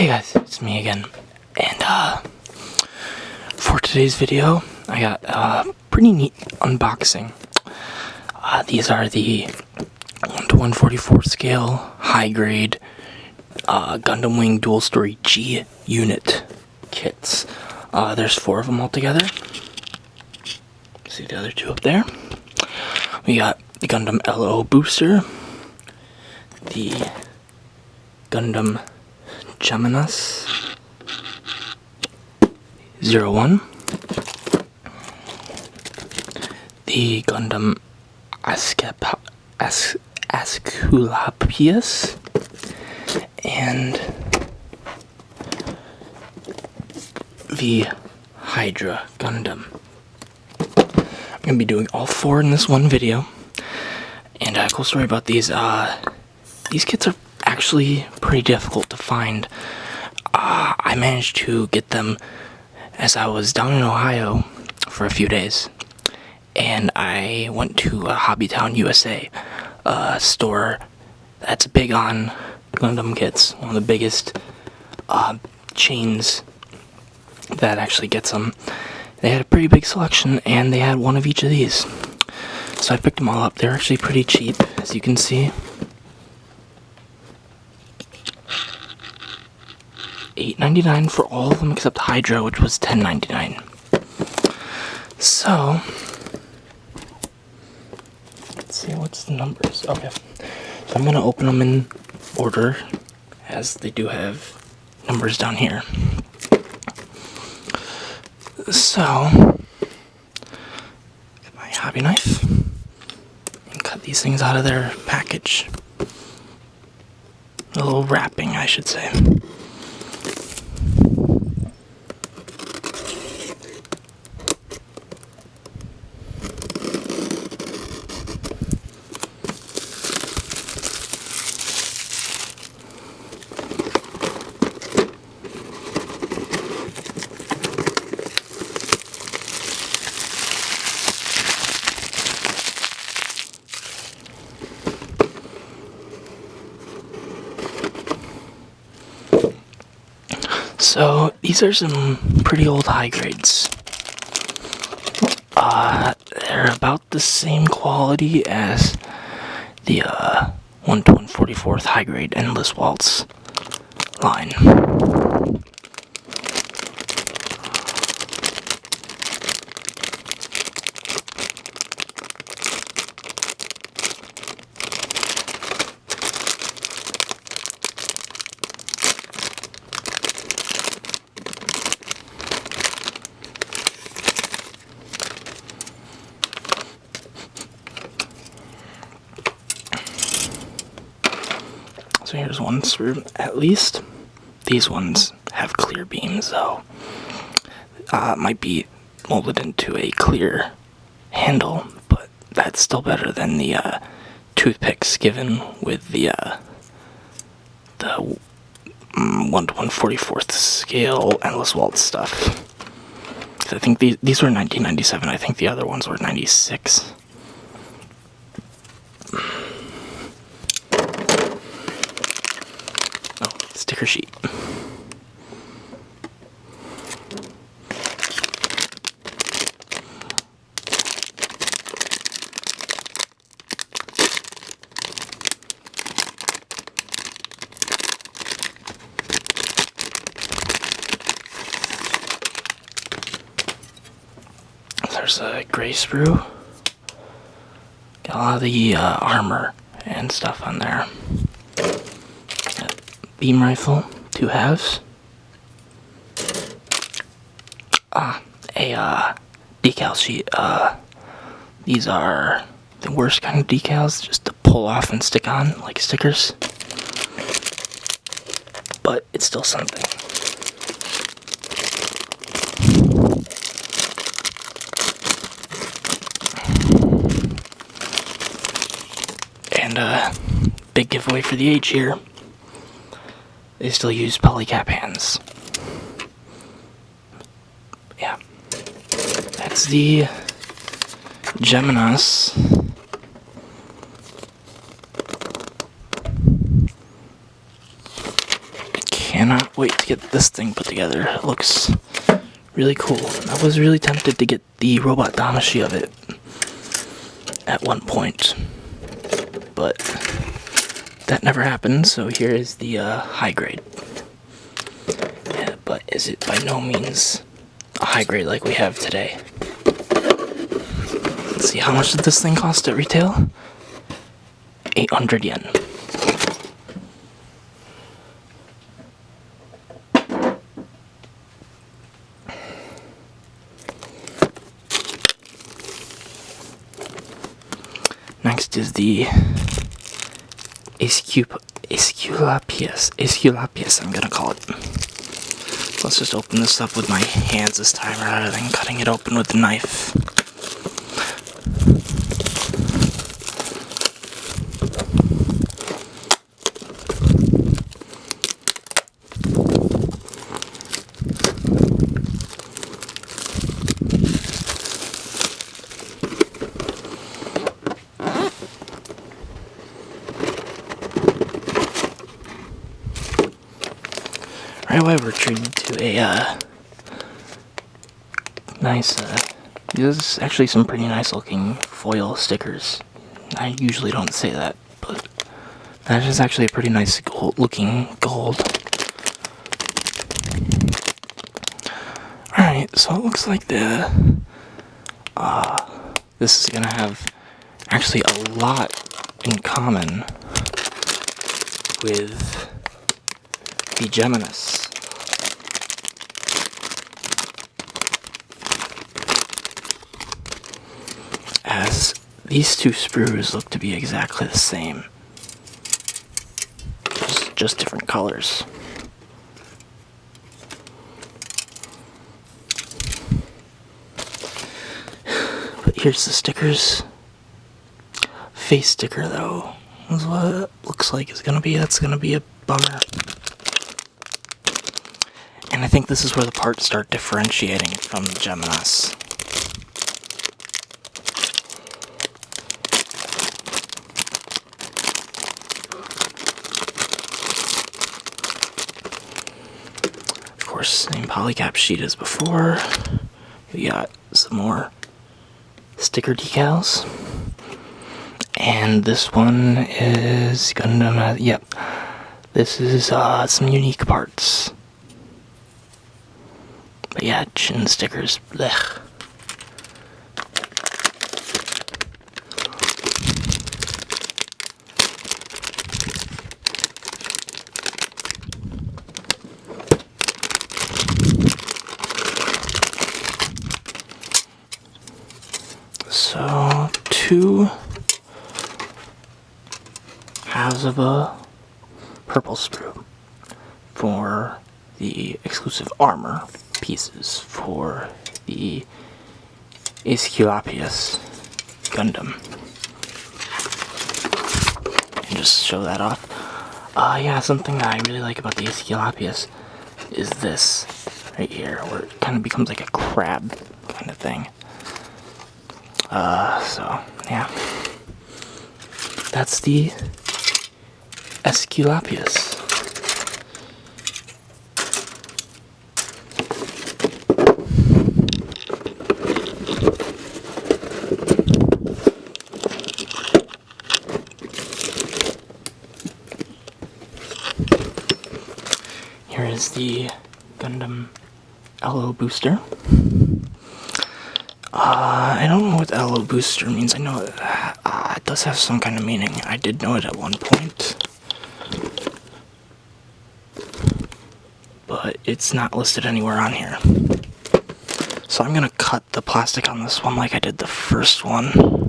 Hey guys, it's me again, and for today's video, I got a pretty neat unboxing. These are the 1/144 scale, high grade, Gundam Wing Dual Story G unit kits. There's 4 of them altogether. See the other 2 up there? We got the Gundam LO booster, the Gundam Geminas 01, the Gundam Asclepius, and the Hydra Gundam. I'm going to be doing all 4 in this one video, and a cool story about these kits are actually pretty difficult to find. I managed to get them as I was down in Ohio for a few days, and I went to Hobbytown USA, a store that's big on Gundam kits, one of the biggest chains that actually gets them. They had a pretty big selection, and they had one of each of these, so I picked them all up. They're actually pretty cheap, as you can see. $8.99 for all of them except Hydra, which was $10.99. So, let's see, what's the numbers? Okay, so I'm gonna open them in order, as they do have numbers down here. So, get my hobby knife and cut these things out of their package. A little wrapping, I should say. So, these are some pretty old high grades. They're about the same quality as the 1/144th high grade Endless Waltz line. So here's one screw, at least. These ones have clear beams, though. Might be molded into a clear handle, but that's still better than the toothpicks given with the 1/144th scale Endless Waltz stuff. I think these were 1997. I think the other ones were 96. Sticker sheet. There's a gray sprue. Got a lot of the armor and stuff on there. Beam rifle, 2 halves. A decal sheet. These are the worst kind of decals, just to pull off and stick on like stickers. But it's still something. And big giveaway for the age here. They still use polycap hands. Yeah. That's the Geminas. cannot wait to get this thing put together. It looks really cool. I was really tempted to get the robot Damashi of it at one point, but that never happened, so here is the high grade. Yeah, but is it by no means a high grade like we have today. Let's see, how much did this thing cost at retail? 800 yen. Next is the Esculapius, I'm gonna call it. Let's just open this up with my hands this time rather than cutting it open with the knife. Right away, we're treated to a nice, this is actually some pretty nice looking foil stickers. I usually don't say that, but that is actually a pretty nice looking gold. Alright, so it looks like this is gonna have actually a lot in common with the Geminis. As these two sprues look to be exactly the same, just different colors. But here's the stickers. Face sticker though is what it looks like it's gonna be. That's gonna be a bummer. And I think this is where the parts start differentiating from the Geminis. Of course, same polycap sheet as before. We got some more sticker decals. And this one is Gundam, yep. This is some unique parts. But yeah, chin stickers, blech. So, 2 halves of a purple sprue for the exclusive armor pieces for the Esculapius Gundam. And just show that off. Yeah, something that I really like about the Esculapius is this right here, where it kind of becomes like a crab kind of thing. So, yeah. That's the Esculapius. Here is the Gundam LO booster. I don't know what LO booster means. I know it does have some kind of meaning. I did know it at one point, but it's not listed anywhere on here. So I'm gonna cut the plastic on this one like I did the first one.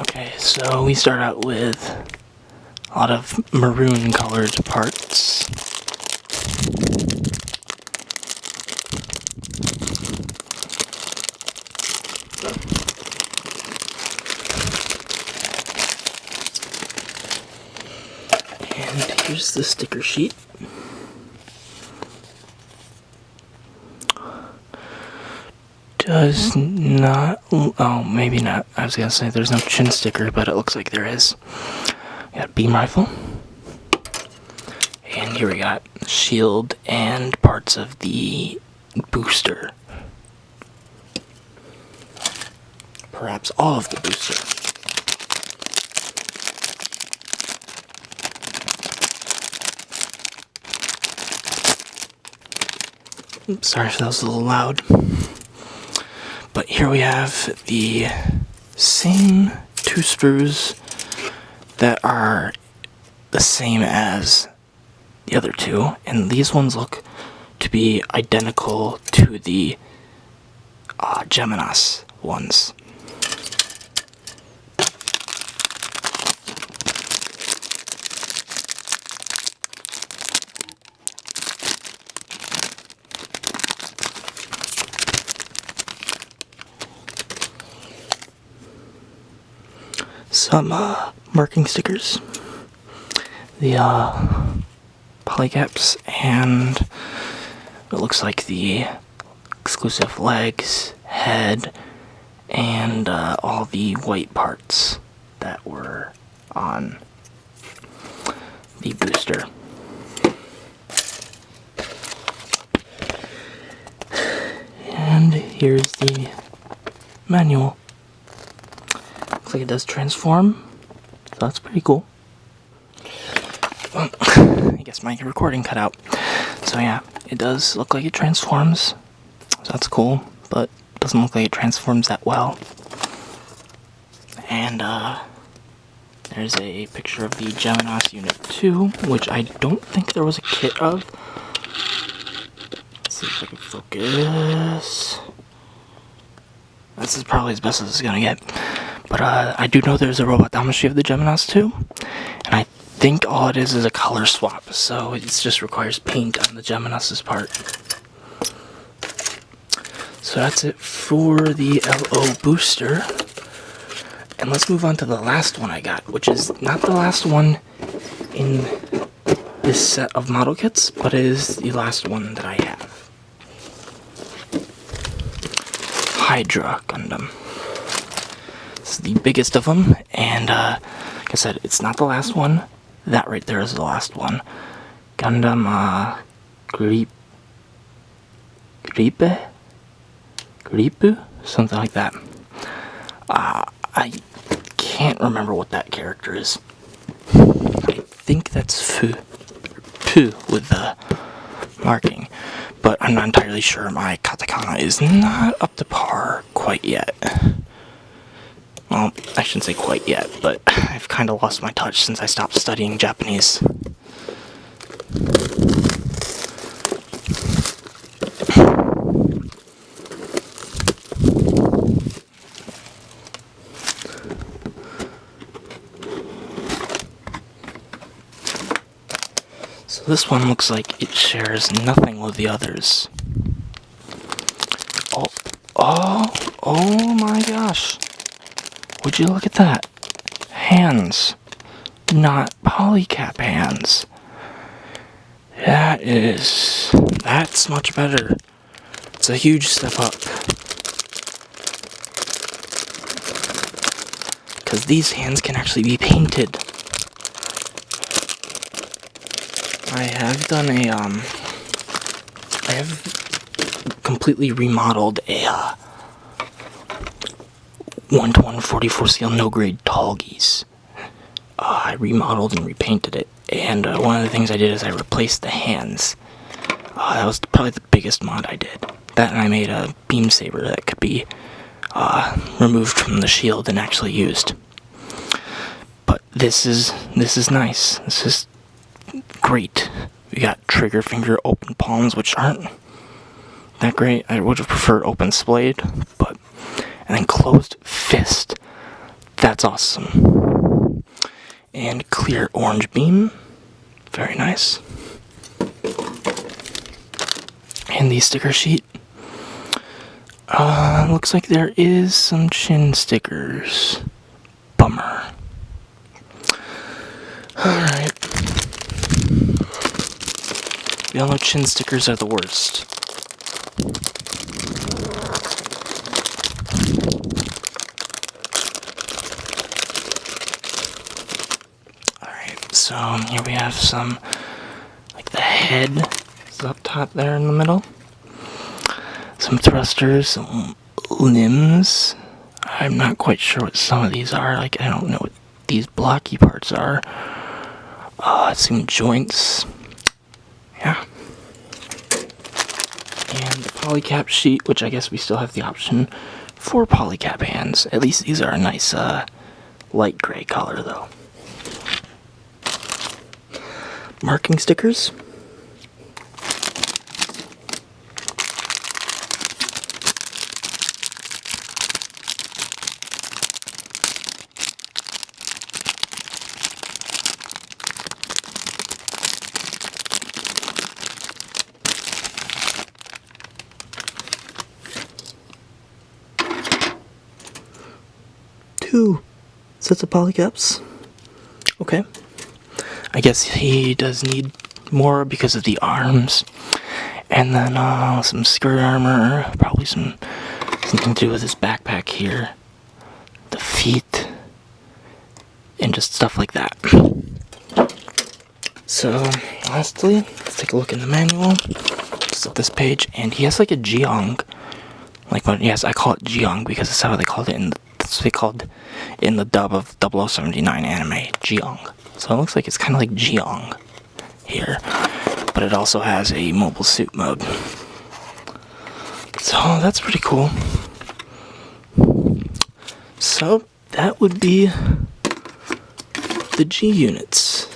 Okay, so we start out with a lot of maroon colored parts. And here's the sticker sheet. Does not, oh, maybe not. I was gonna say there's no chin sticker, but it looks like there is. We got beam rifle. And here we got shield and parts of the booster. Perhaps all of the booster. Oops, sorry if that was a little loud. But here we have the same two sprues that are the same as the other two, and these ones look to be identical to the Geminas ones. Some marking stickers, the polycaps, and it looks like the exclusive legs, head, and all the white parts that were on the booster. And here's the manual. Looks like it does transform, so that's pretty cool. Well, I guess my recording cut out. So yeah, it does look like it transforms, so that's cool, but it doesn't look like it transforms that well. And there's a picture of the Geminas Unit 2, which I don't think there was a kit of. Let's see if I can focus. This is probably as best as it's gonna get. But I do know there's a robot Damacy of the Geminas too, and I think all it is a color swap, so it just requires paint on the Geminas' part. So that's it for the LO booster. And let's move on to the last one I got, which is not the last one in this set of model kits, but it is the last one that I have. Hydra Gundam. The biggest of them, and like I said, it's not the last one. That right there is the last one. Gundam Gripu? Something like that. I can't remember what that character is. I think that's Fu with the marking, but I'm not entirely sure. My katakana is not up to par quite yet. Well, I shouldn't say quite yet, but I've kind of lost my touch since I stopped studying Japanese. So this one looks like it shares nothing with the others. Oh my gosh. Would you look at that? Hands. Not polycap hands. That's much better. It's a huge step up. Because these hands can actually be painted. I have done I have completely remodeled a 1:144 scale no grade Tallgeese. I remodeled and repainted it, and one of the things I did is I replaced the hands. That was probably the biggest mod I did. That, and I made a beam saber that could be removed from the shield and actually used. But this is nice. This is great. We got trigger finger open palms, which aren't that great. I would have preferred open splayed, but and then closed fist. That's awesome. And clear orange beam. Very nice. And the sticker sheet. Looks like there is some chin stickers. Bummer. Alright. We all know chin stickers are the worst. Alright, so here we have some, like the head is up top there in the middle. Some thrusters, some limbs. I'm not quite sure what some of these are. Like, I don't know what these blocky parts are. Some joints. Yeah. And the polycap sheet, which I guess we still have the option for polycap hands. At least these are a nice light gray color, though. Marking stickers. Two sets of polycaps. Okay. I guess he does need more because of the arms. And then some skirt armor, probably something to do with his backpack here. The feet. And just stuff like that. So, lastly, let's take a look in the manual. Just at this page, and he has like a geong. Like, yes, I call it geong because that's how they called it that's what they called in the dub of 0079 anime, geong. So it looks like it's kind of like geong here, but it also has a mobile suit mode. So that's pretty cool. So that would be the G units.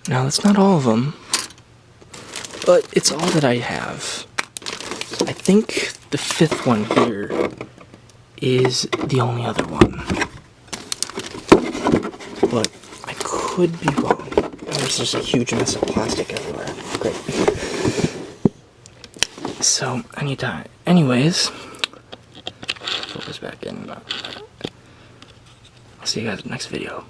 Now that's not all of them, but it's all that I have. I think the fifth one here is the only other one. But I could be wrong. There's just a huge mess of plastic everywhere. Great. So, anyways, focus back in. I'll see you guys in the next video.